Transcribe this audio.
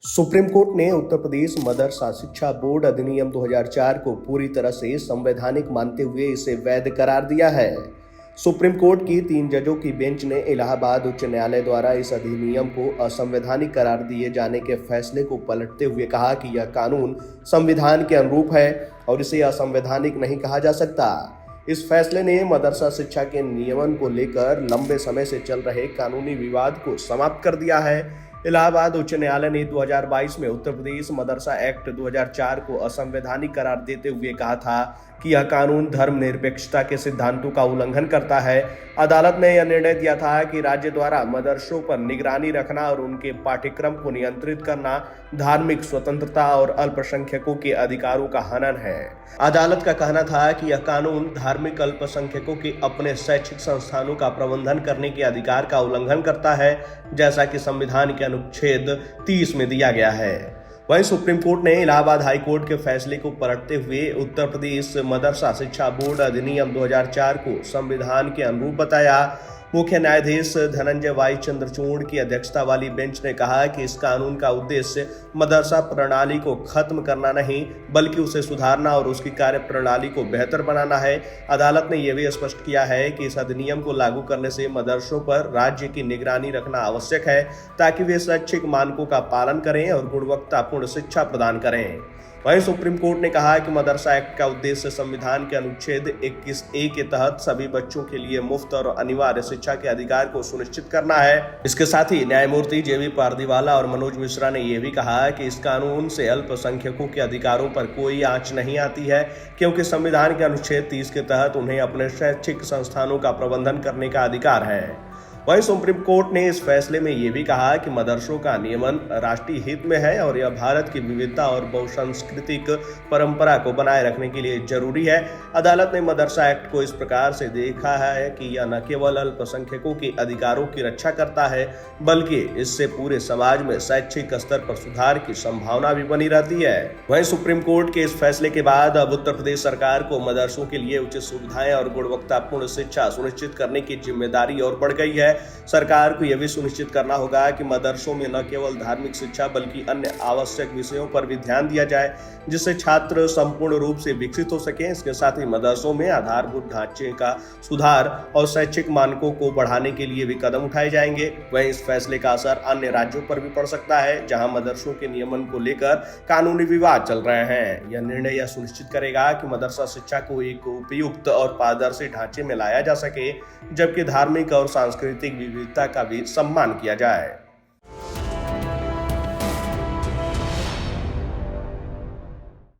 Supreme court ने उत्तर प्रदेश मदरसा शिक्षा board अधिनियम 2004 को पूरी तरह से संवैधानिक मानते हुए इसे वैध करार दिया है। सुप्रीम कोर्ट की 3 जजों की बेंच ने इलाहाबाद उच्च न्यायालय द्वारा इस अधिनियम को असंवैधानिक करार दिए जाने के फैसले को पलटते हुए कहा कि यह कानून संविधान के अनुरूप है और इसे असंवैधानिक नहीं कहा जा सकता। इस फैसले ने मदरसा शिक्षा के नियमन को लेकर लंबे समय से चल रहे कानूनी विवाद को समाप्त कर दिया है। इलाहाबाद उच्च न्यायालय ने 2022 में उत्तर प्रदेश मदरसा एक्ट 2004 को असंवैधानिक करार देते हुए कहा था कि यह कानून धर्मनिरपेक्षता के सिद्धांतों का उल्लंघन करता है। अदालत ने यह निर्णय दिया था कि राज्य द्वारा मदरसों पर निगरानी रखना और उनके पाठ्यक्रम को नियंत्रित करना धार्मिक स्वतंत्रता और अल्पसंख्यकों के अधिकारों का हनन है। अदालत का कहना था कि यह कानून धार्मिक अल्पसंख्यकों के अपने शैक्षिक संस्थानों का प्रबंधन करने के अधिकार का उल्लंघन करता है, जैसा कि संविधान के अनुच्छेद 30 में दिया गया है। वहीं सुप्रीम कोर्ट ने इलाहाबाद हाई कोर्ट के फैसले को पलटते हुए उत्तर प्रदेश मदरसा शिक्षा बोर्ड अधिनियम 2004 को संविधान के अनुरूप बताया। मुख्य न्यायाधीश धनंजय वाई चंद्रचूड़ की अध्यक्षता वाली बेंच ने कहा कि इस कानून का उद्देश्य मदरसा प्रणाली को खत्म करना नहीं, बल्कि उसे सुधारना और उसकी कार्य प्रणाली को बेहतर बनाना है। अदालत ने यह भी स्पष्ट किया है कि इस अधिनियम को लागू करने से मदरसों पर राज्य की निगरानी रखना आवश्यक है, ताकि वे शैक्षिक मानकों का पालन करें और गुणवत्तापूर्ण शिक्षा प्रदान करें। वहीं सुप्रीम कोर्ट ने कहा कि मदरसा एक्ट का उद्देश्य संविधान के अनुच्छेद 21A के तहत सभी बच्चों के लिए मुफ्त और अनिवार्य शिक्षा के अधिकार को सुनिश्चित करना है। इसके साथ ही न्यायमूर्ति JV पारदीवाला और मनोज मिश्रा ने यह भी कहा कि इस कानून से अल्पसंख्यकों के अधिकारों पर कोई आंच नहीं आती है, क्योंकि संविधान के अनुच्छेद 30 के तहत उन्हें अपने शैक्षिक संस्थानों का प्रबंधन करने का अधिकार है। वहीं सुप्रीम कोर्ट ने इस फैसले में यह भी कहा कि मदरसों का नियमन राष्ट्रीय हित में है और यह भारत की विविधता और बहुसांस्कृतिक परंपरा को बनाए रखने के लिए जरूरी है। अदालत ने मदरसा एक्ट को इस प्रकार से देखा है कि यह न केवल अल्पसंख्यकों के अधिकारों की रक्षा करता है, बल्कि इससे पूरे समाज में शैक्षिक स्तर पर सुधार की संभावना भी बनी रहती है। वहीं सुप्रीम कोर्ट के इस फैसले के बाद अब उत्तर प्रदेश सरकार को मदरसों के लिए उचित सुविधाएं और गुणवत्तापूर्ण शिक्षा सुनिश्चित करने की जिम्मेदारी और बढ़ गई है। सरकार को यह भी सुनिश्चित करना होगा कि मदरसों में न केवल धार्मिक शिक्षा बल्कि अन्य आवश्यक विषयों पर भी ध्यान दिया जाए, जिससे छात्र संपूर्ण रूप से विकसित हो सके। इसके साथ ही मदरसों में आधारभूत ढांचे का सुधार और शैक्षिक मानकों को बढ़ाने के लिए भी कदम उठाए जाएंगे। वहीं इस फैसले का असर अन्य राज्यों पर भी पड़ सकता है, जहां मदरसों के नियमन को लेकर कानूनी विवाद चल रहे हैं। यह निर्णय यह सुनिश्चित करेगा कि मदरसा शिक्षा को एक उपयुक्त और पारदर्शी ढांचे में लाया जा सके, जबकि धार्मिक और सांस्कृतिक विविधता का भी सम्मान किया जाए।